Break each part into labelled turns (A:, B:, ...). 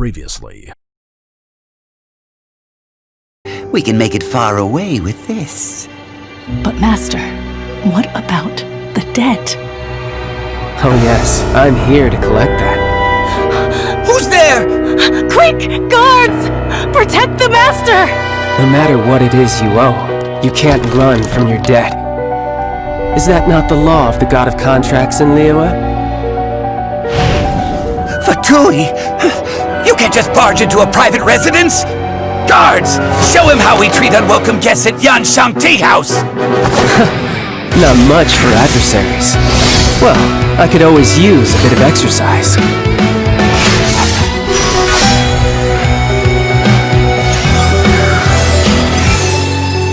A: previously.
B: We can make it far away with this.
C: But Master, what about the debt?
D: Oh yes, I'm here to collect that.
B: Who's there?
C: Quick! Guards! Protect the Master!
D: No matter what it is you owe, you can't run from your debt. Is that not the law of the god of contracts in liyue?
B: Fatui! You can't just barge into a private residence! Guards! Show him how we treat unwelcome guests at Yanshang Tea House!
D: Not much for adversaries. Well, I could always use a bit of exercise.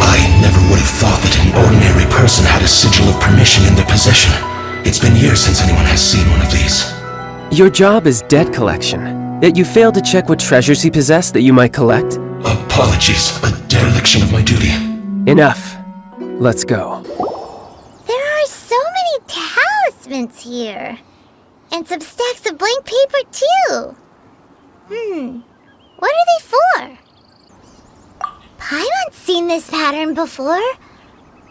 E: I never would have thought that an ordinary person had a sigil of permission in their possession. It's been years since anyone has seen one of these.
D: Your job is debt collection, yet you failed to check what treasures he possessed that you might collect?
E: Apologies, a dereliction of my duty.
D: Enough. Let's go.
F: There are so many talismans here. And some stacks of blank paper, too. What are they for? Paimon's seen this pattern before.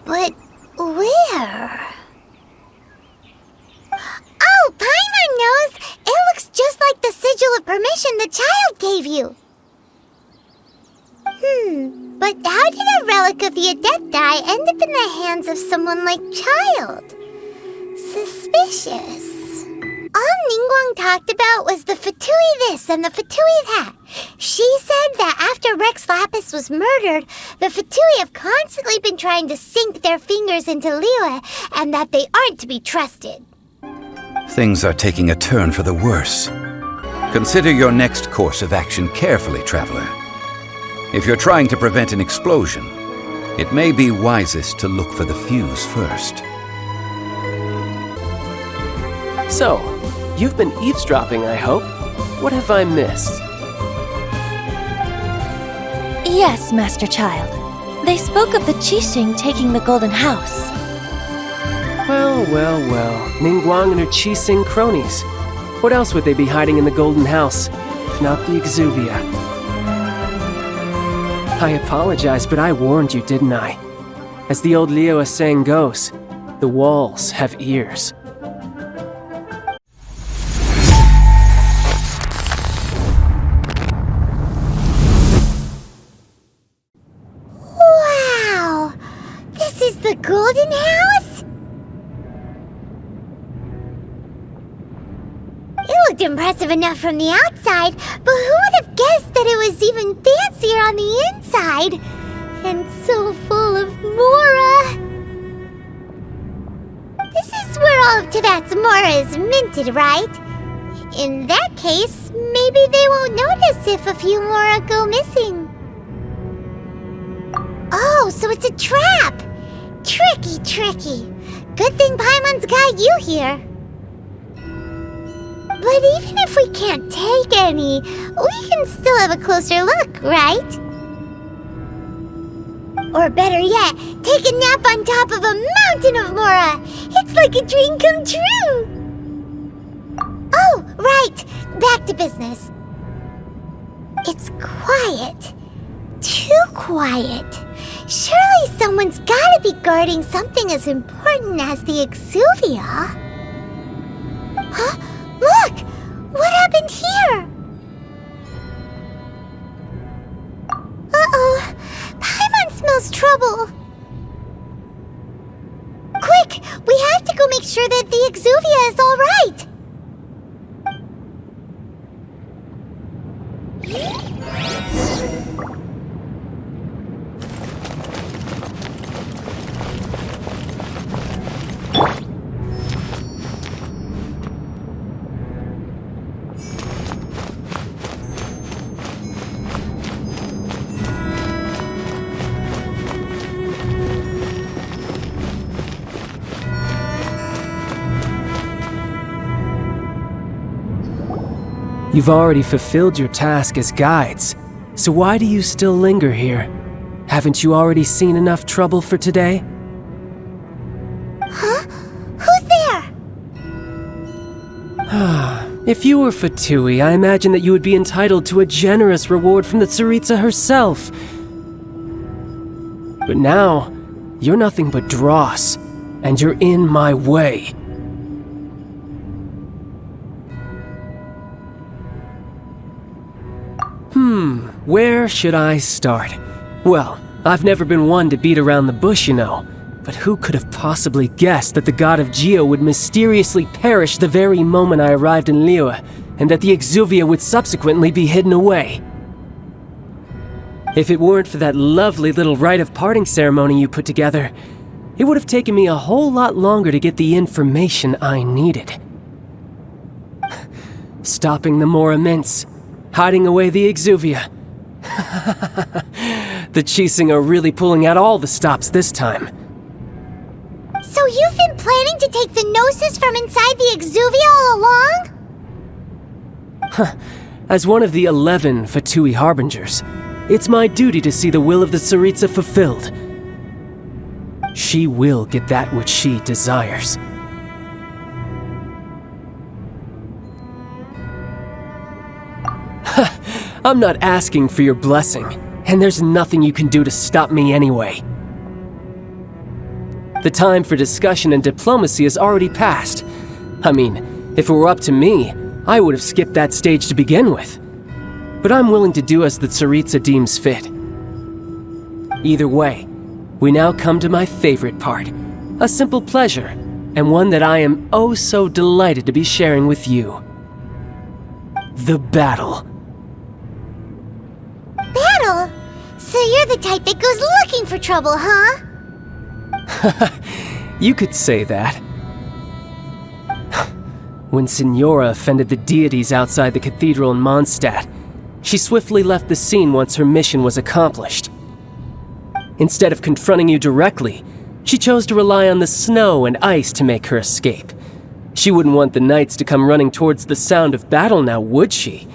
F: But where? Oh, Paimon knows! It looks just like the sigil of permission the child gave you. But how did a relic of the Adepti end up in the hands of someone like Childe? Suspicious. All Ningguang talked about was the Fatui this and the Fatui that. She said that after Rex Lapis was murdered, the Fatui have constantly been trying to sink their fingers into liyue and that they aren't to be trusted.
G: Things are taking a turn for the worse. Consider your next course of action carefully, traveler. If you're trying to prevent an explosion, it may be wisest to look for the fuse first.
D: So, you've been eavesdropping, I hope. What have I missed?
H: Yes, Master Childe. They spoke of the Qixing taking the Golden House.
D: Well. Ningguang and her Qixing cronies. What else would they be hiding in the Golden House, if not the Exuvia? I apologize, but I warned you, didn't I? As the old liyue saying goes, the walls have ears.
F: Wow! This is the Golden House? It looked impressive enough from the outside, but who would have guessed that it was even fancier on the inside? And so full of mora. This is where all of Tibet's mora is minted, right? In that case, maybe they won't notice if a few mora go missing. Oh, so it's a trap! Tricky. Good thing Paimon's got you here. But even if we can't take any, we can still have a closer look, right? Or better yet, take a nap on top of a mountain of mora! It's like a dream come true! Oh, right! Back to business. It's quiet. Too quiet. Surely someone's gotta be guarding something as important as the Exuvia. Huh? Look! What happened here? Uh-oh. Paimon smells trouble. Quick! We have to go make sure that the Exuvia is all right.
D: You've already fulfilled your task as guides, so why do you still linger here? Haven't you already seen enough trouble for today?
F: Huh? Who's there?
D: If you were Fatui, I imagine that you would be entitled to a generous reward from the Tsaritsa herself. But now, you're nothing but dross, and you're in my way. Where should I start? Well, I've never been one to beat around the bush, you know. But who could have possibly guessed that the god of Geo would mysteriously perish the very moment I arrived in Liyue, and that the Exuvia would subsequently be hidden away? If it weren't for that lovely little rite of parting ceremony you put together, it would have taken me a whole lot longer to get the information I needed. Stopping the Mora Mints, hiding away the Exuvia. The Chising are really pulling out all the stops this time.
F: So you've been planning to take the Gnosis from inside the Exuvia all along?
D: As one of the 11 Fatui harbingers, it's my duty to see the will of the Tsaritsa fulfilled. She will get that which she desires. I'm not asking for your blessing, and there's nothing you can do to stop me anyway. The time for discussion and diplomacy has already passed. I mean, if it were up to me, I would have skipped that stage to begin with. But I'm willing to do as the Tsaritsa deems fit. Either way, we now come to my favorite part. A simple pleasure, and one that I am oh so delighted to be sharing with you. The battle.
F: Battle? So you're the type that goes looking for trouble, huh?
D: You could say that. When Signora offended the deities outside the cathedral in Mondstadt, she swiftly left the scene once her mission was accomplished. Instead of confronting you directly, she chose to rely on the snow and ice to make her escape. She wouldn't want the knights to come running towards the sound of battle now, would she?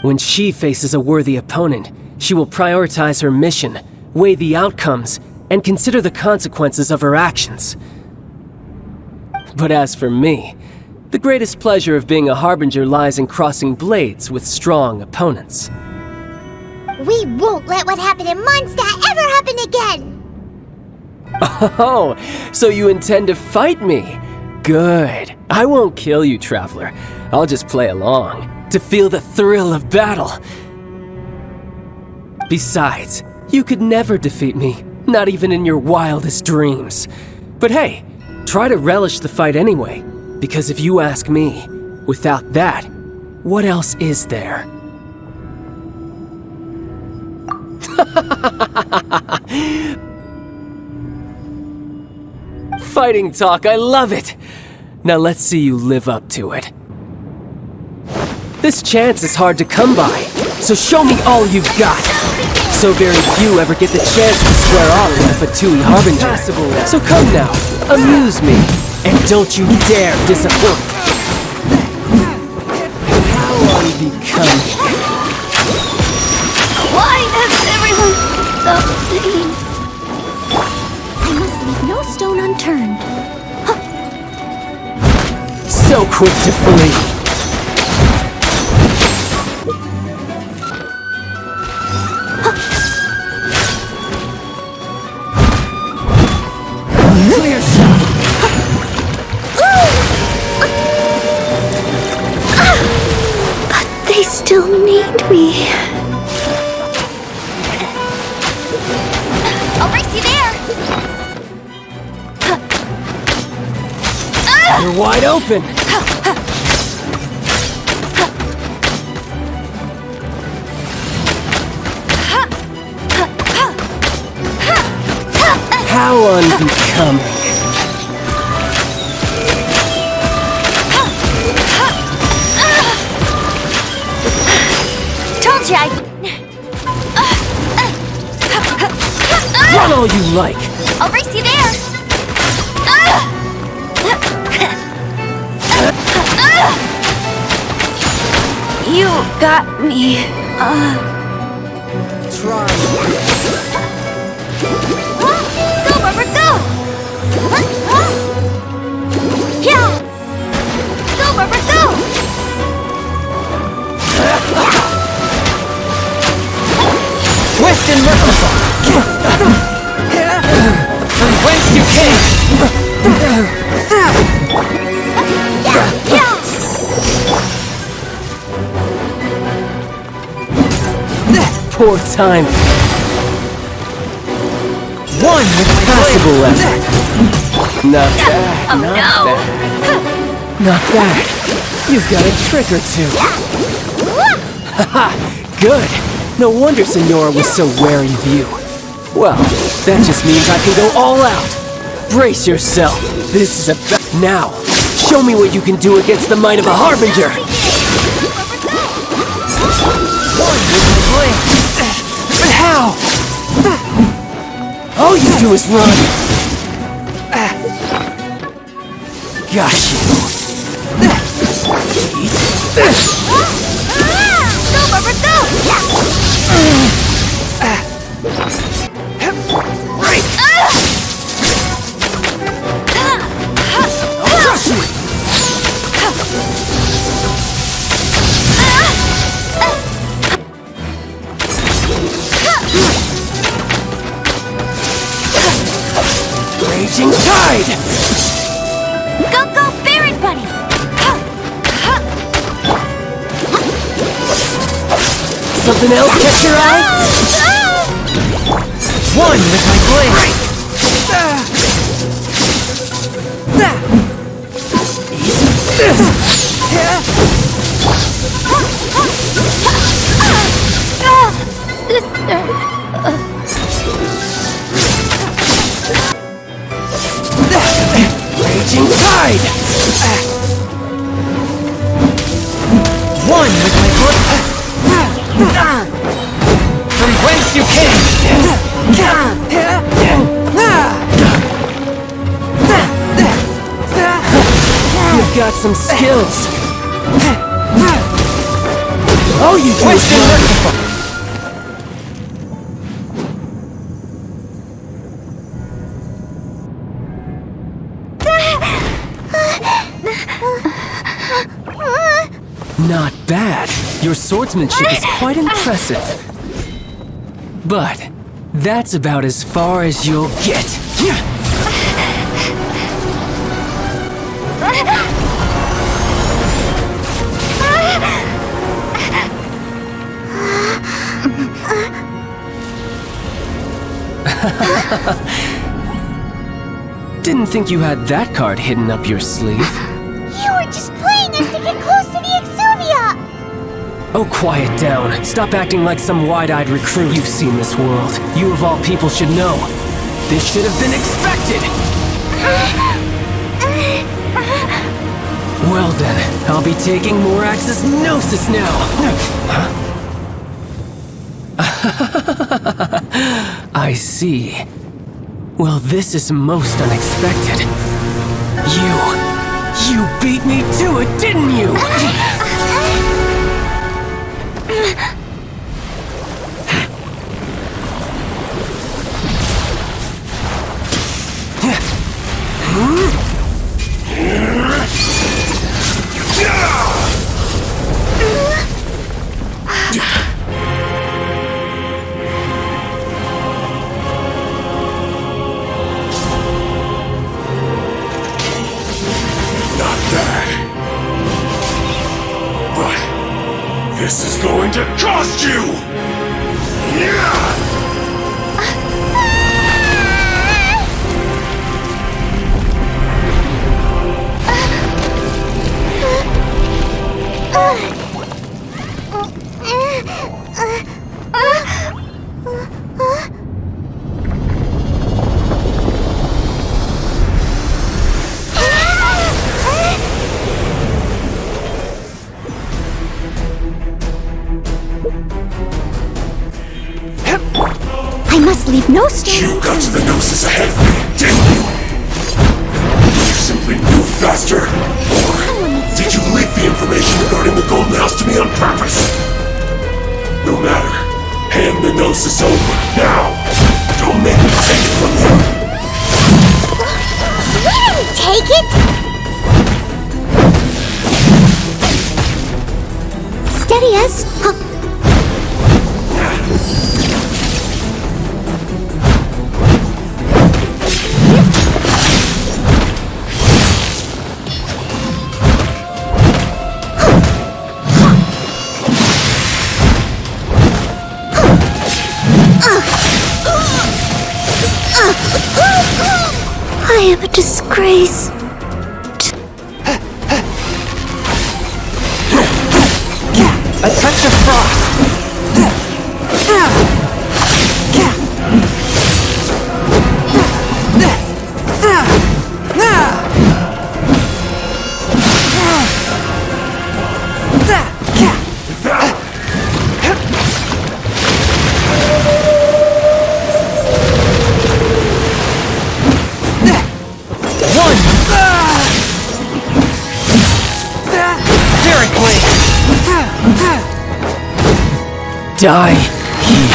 D: When she faces a worthy opponent, she will prioritize her mission, weigh the outcomes, and consider the consequences of her actions. But as for me, the greatest pleasure of being a harbinger lies in crossing blades with strong opponents.
F: We won't let what happened in Mondstadt ever happen again!
D: Oh, so you intend to fight me? Good. I won't kill you, Traveler. I'll just play along, to feel the thrill of battle. Besides, you could never defeat me, not even in your wildest dreams. But hey, try to relish the fight anyway, because if you ask me, without that, what else is there? Fighting talk, I love it! Now let's see you live up to it. This chance is hard to come by, so show me all you've got. So very few ever get the chance to square off with a Fatui harbinger. So come now, amuse me, and don't you dare disappoint. How are you becoming?
H: Why has everyone stopped singing? I must leave no stone unturned.
D: So quick to flee. Clear shot.
H: But they still need me. I'll race you there.
D: You're wide open. How unbecoming.
H: Told you
D: Run all you like.
H: I'll race you there. You got me.
D: Try.
H: Go, Barbara, go! Yeah! Go, Barbara, go!
D: Poor timing. One with passable effort. Not bad, not bad. Not bad. You've got a trick or two. Haha, good. No wonder Senora was so wary of you. Well, that just means I can go all out. Brace yourself. This is a now. Show me what you can do against the might of a harbinger. But how? All you do is run. Got you. Raging tide!
H: Go, Baron Bunny!
D: Something else catch your eye? One with my blade! Eat this! Raging tide! One with my blade! From whence you You've got some skills. Oh, you wasted. Not bad. Your swordsmanship is quite impressive. But that's about as far as you'll get. Didn't think you had that card hidden up your sleeve.
F: You were just playing us to get close to the Exuvia!
D: Oh, quiet down. Stop acting like some wide-eyed recruit. You've seen this world. You of all people should know. This should have been expected! Well then, I'll be taking Morax's Gnosis now! I see. Well, this is most unexpected. You beat me to it, didn't you?
E: This is going to cost you!
H: I must leave no stone.
E: You got to the Gnosis ahead of me, didn't you? You simply moved faster? Or did you leak the information regarding the Golden House to me on purpose? No matter. Hand the Gnosis over, now! Don't make me take it from you!
F: We didn't take it! Steady us.
H: I am a disgrace.
D: A touch of frost! Die here.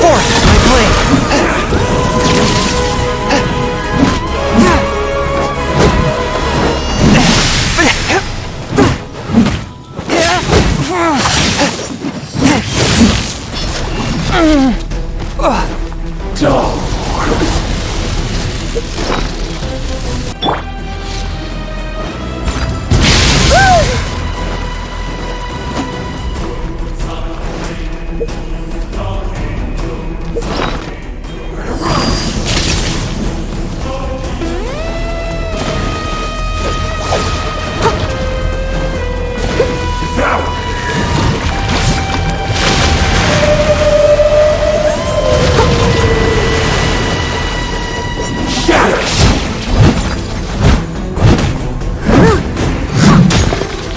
D: Force my blade.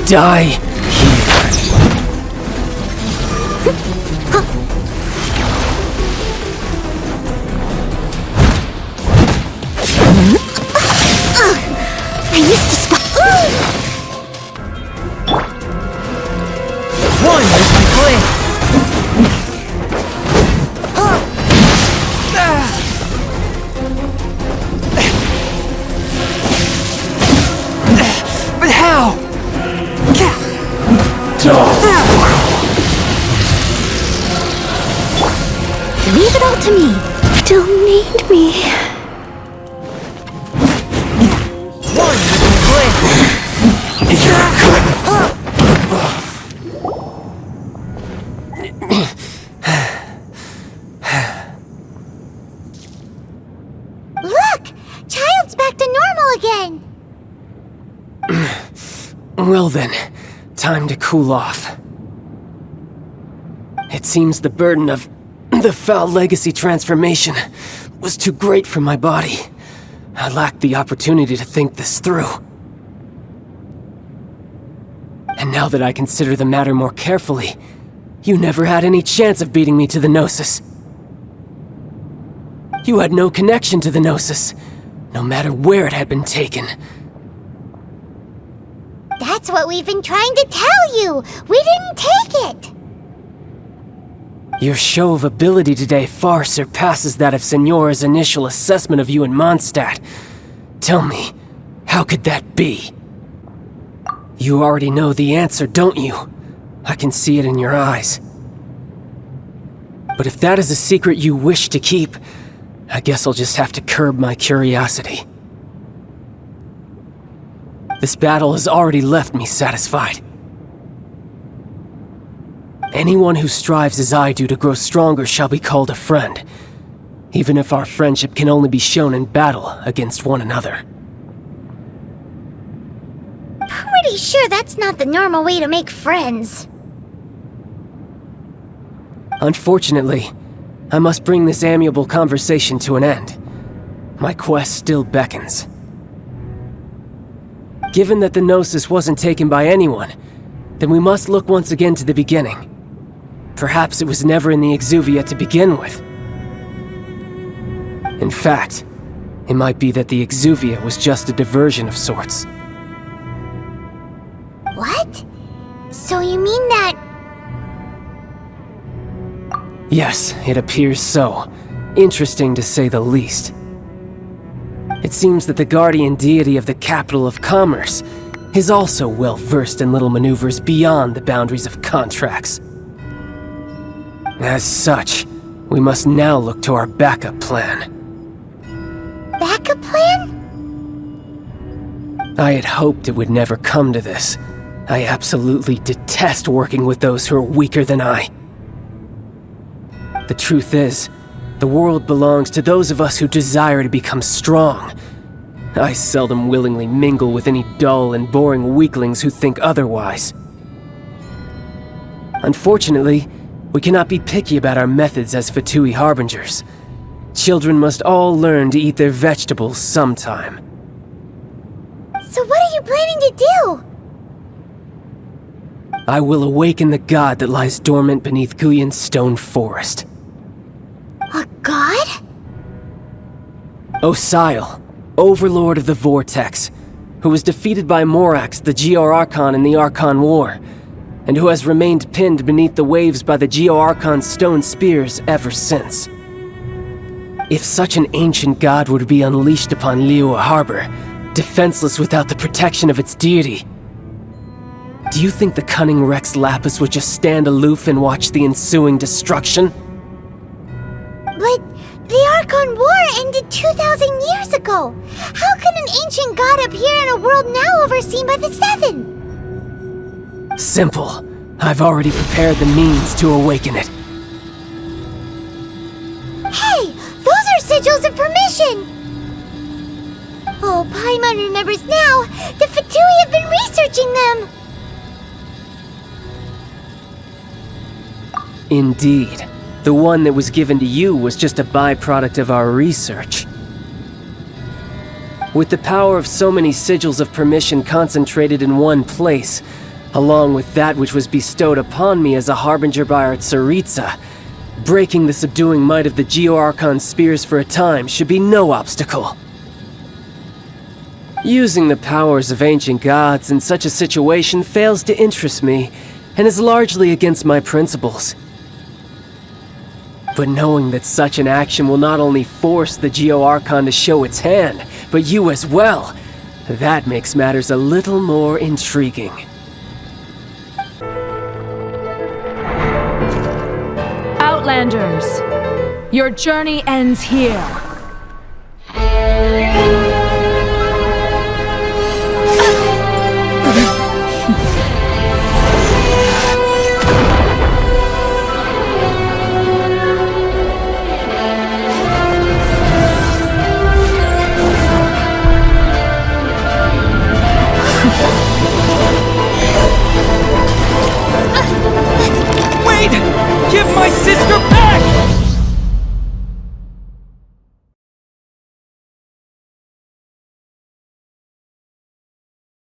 D: Die here.
H: I used to spot.
D: One with my blade. But how?
H: Leave it all to me. Don't need me.
D: One with my blade.
F: Look! Childe's back to normal again!
D: Well then, time to cool off. It seems the burden of the foul legacy transformation was too great for my body. I lacked the opportunity to think this through. And now that I consider the matter more carefully, you never had any chance of beating me to the Gnosis. You had no connection to the Gnosis, no matter where it had been taken.
F: That's what we've been trying to tell you! We didn't take it!
D: Your show of ability today far surpasses that of Signora's initial assessment of you in Mondstadt. Tell me, how could that be? You already know the answer, don't you? I can see it in your eyes. But if that is a secret you wish to keep, I guess I'll just have to curb my curiosity. This battle has already left me satisfied. Anyone who strives as I do to grow stronger shall be called a friend, even if our friendship can only be shown in battle against one another.
F: Pretty sure that's not the normal way to make friends.
D: Unfortunately, I must bring this amiable conversation to an end. My quest still beckons. Given that the Gnosis wasn't taken by anyone, then we must look once again to the beginning. Perhaps it was never in the Exuvia to begin with. In fact, it might be that the Exuvia was just a diversion of sorts.
F: What? So you mean that...
D: Yes, it appears so. Interesting to say the least. It seems that the guardian deity of the capital of commerce is also well versed in little maneuvers beyond the boundaries of contracts. As such, we must now look to our backup plan.
F: Backup plan?
D: I had hoped it would never come to this, I absolutely detest working with those who are weaker than I. The truth is, the world belongs to those of us who desire to become strong. I seldom willingly mingle with any dull and boring weaklings who think otherwise. Unfortunately, we cannot be picky about our methods as Fatui harbingers. Children must all learn to eat their vegetables sometime.
F: So what are you planning to do?
D: I will awaken the god that lies dormant beneath Guyon's stone forest.
F: A god?
D: Osile, overlord of the Vortex, who was defeated by Morax, the Geo-Archon in the Archon War, and who has remained pinned beneath the waves by the Geo-Archon's stone spears ever since. If such an ancient god were to be unleashed upon liyue Harbor, defenseless without the protection of its deity, do you think the cunning Rex Lapis would just stand aloof and watch the ensuing destruction?
F: But the Archon War ended 2,000 years ago. How can an ancient god appear in a world now overseen by the Seven?
D: Simple. I've already prepared the means to awaken it.
F: Hey, those are sigils of permission! Oh, Paimon remembers now. The Fatui have been researching them!
D: Indeed. The one that was given to you was just a byproduct of our research. With the power of so many sigils of permission concentrated in one place, along with that which was bestowed upon me as a harbinger by our Tsaritsa, breaking the subduing might of the Geo-Archon spears for a time should be no obstacle. Using the powers of ancient gods in such a situation fails to interest me, and is largely against my principles. But knowing that such an action will not only force the Geo-Archon to show its hand, but you as well, that makes matters a little more intriguing.
A: Outlanders, your journey ends here.
B: Wait! Give my sister back!